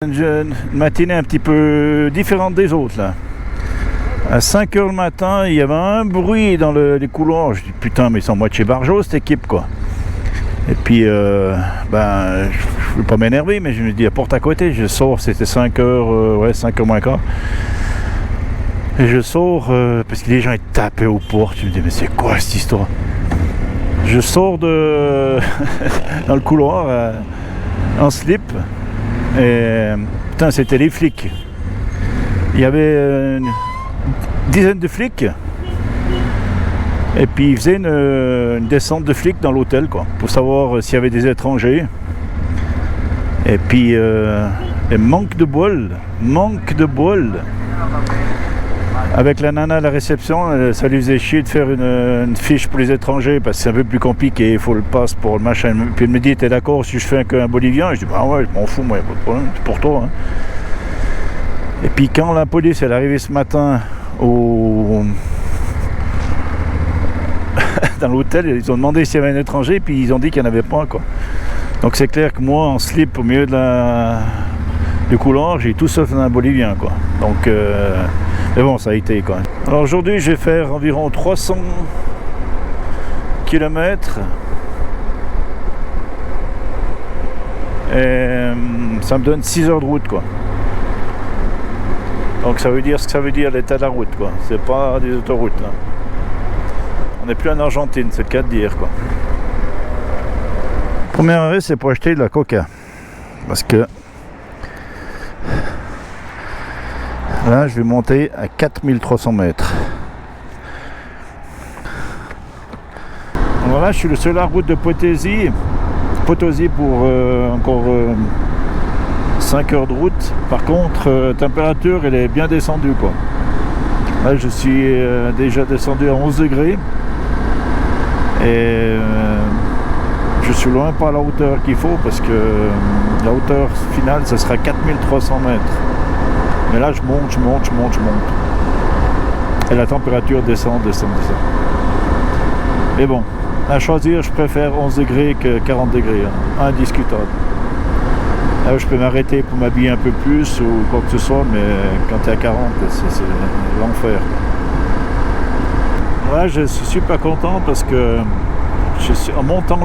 Une matinée un petit peu différente des autres là. À 5 h le matin, il y avait un bruit dans les couloirs. Je dis putain, mais ils sont moitié barjots cette équipe quoi. Et puis je veux pas m'énerver, mais je me dis à porte à côté, je sors, c'était 5 h, 5 h moins quart. Et je sors parce que les gens ils tapaient aux portes. Je me dis mais c'est quoi cette histoire? Je sors de dans le couloir en slip. Et putain, c'était les flics. Il y avait une dizaine de flics. Et puis ils faisaient une descente de flics dans l'hôtel quoi, pour savoir s'il y avait des étrangers. Et puis manque de bol. Avec la nana à la réception, ça lui faisait chier de faire une fiche pour les étrangers parce que c'est un peu plus compliqué, il faut le passe pour le machin. Puis elle me dit, t'es d'accord si je fais qu'un Bolivien? Je dis, bah ouais, je m'en fous, moi, y a pas de problème, c'est pour toi. Hein. Et puis quand la police est arrivée ce matin dans l'hôtel, ils ont demandé s'il y avait un étranger, puis ils ont dit qu'il n'y en avait pas, quoi. Donc c'est clair que moi, en slip au milieu du couloir, j'ai tout sauf un Bolivien, quoi. Donc... mais bon, ça a été quoi. Alors aujourd'hui, je vais faire environ 300 km. Et ça me donne 6 heures de route quoi. Donc ça veut dire ce que ça veut dire l'état de la route quoi. C'est pas des autoroutes là. On n'est plus en Argentine, c'est le cas de dire quoi. Premier arrêt, c'est pour acheter de la coca. Parce que là, je vais monter à 4300 mètres. Voilà, je suis sur la route de Potosí pour encore 5 heures de route. Par contre, température, elle est bien descendue, quoi. Là, je suis déjà descendu à 11 degrés. Et je suis loin pas à la hauteur qu'il faut, parce que la hauteur finale, ce sera 4300 mètres. Mais là, je monte. Et la température descend. Mais bon, à choisir, je préfère 11 degrés que 40 degrés. Hein. Indiscutable. Là, je peux m'arrêter pour m'habiller un peu plus ou quoi que ce soit, mais quand tu es à 40, c'est l'enfer. Là, je suis super content parce que je suis, en montant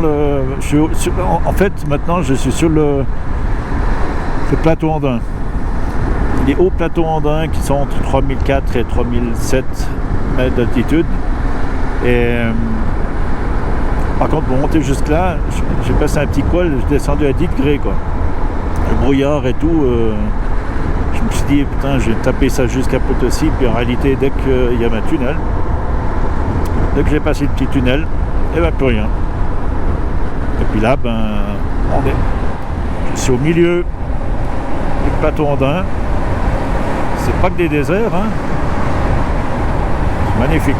en fait, maintenant, je suis sur le plateau andin. Les hauts plateaux andins qui sont entre 3004 et 3007 mètres d'altitude. Et par contre, pour monter jusque là, j'ai passé un petit col, j'ai descendu à 10 degrés quoi. Le brouillard et tout, je me suis dit putain, je vais taper ça jusqu'à Potosí. Puis en réalité, dès qu'il y avait un tunnel, dès que j'ai passé le petit tunnel, et ben plus rien. Et puis là, je suis au milieu du plateau andin. C'est pas que des déserts, hein. C'est magnifique.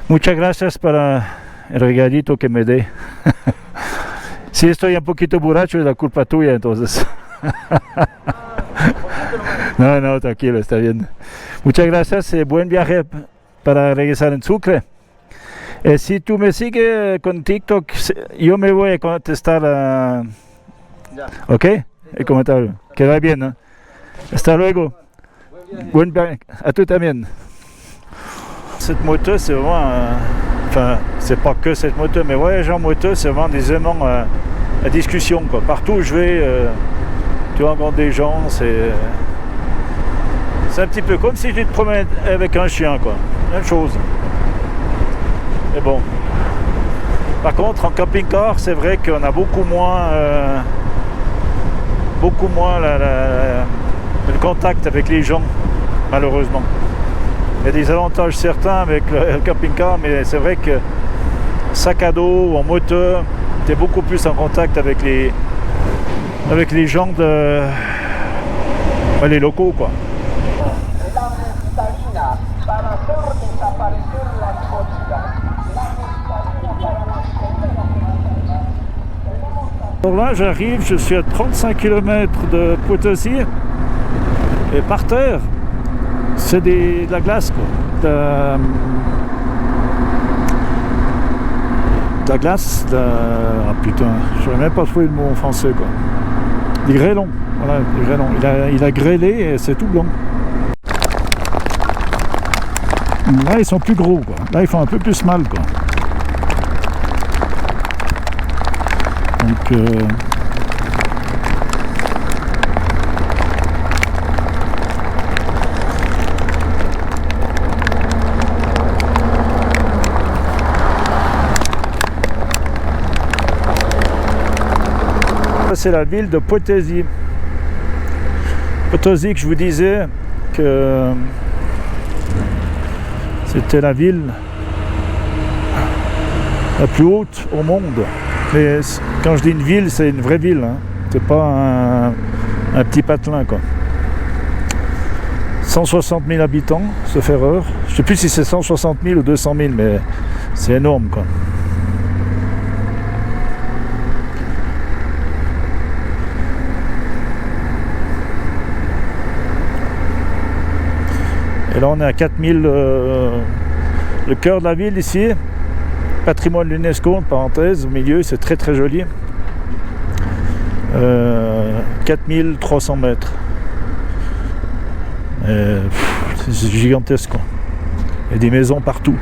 Muchas gracias para el regalito que me dé. Si estoy un poquito borracho es la culpa tuya entonces. No, tranquilo, está bien. Muchas gracias y buen viaje para regresar en Sucre. Si tú me sigues con TikTok, yo me voy a contestar ¿ok? El comentario. Que va bien, ¿no? Hasta luego. Buen viaje. A tú también. Cette moto, c'est vraiment, enfin, c'est pas que cette moto, mais voyager en moto, c'est vraiment des aimants à discussion, quoi. Partout où je vais, tu rencontres des gens, c'est un petit peu comme si tu te promènes avec un chien, quoi. Même chose. Mais bon. Par contre, en camping-car, c'est vrai qu'on a beaucoup moins le contact avec les gens, malheureusement. Il y a des avantages certains avec le camping-car, mais c'est vrai que sac à dos ou en moto, tu es beaucoup plus en contact avec les gens les locaux quoi. Alors là, j'arrive, je suis à 35 km de Potosi et par terre, c'est de la glace, quoi. De la glace, ah putain, je n'aurais même pas trouvé le mot en français, quoi. Des grêlons, voilà, des grêlons. Il a grêlé et c'est tout blanc. Là, ils sont plus gros, quoi. Là, ils font un peu plus mal, quoi. Donc, c'est la ville de Potosi. Potosi, que je vous disais que c'était la ville la plus haute au monde. Mais quand je dis une ville, c'est une vraie ville, hein. C'est pas un petit patelin, quoi. 160 000 habitants, sauf erreur. Je sais plus si c'est 160 000 ou 200 000, mais c'est énorme, quoi. Et là, on est à 4000, le cœur de la ville ici, patrimoine de l'UNESCO, en parenthèse, au milieu, c'est très très joli. 4300 mètres. C'est gigantesque, quoi. Il y a des maisons partout.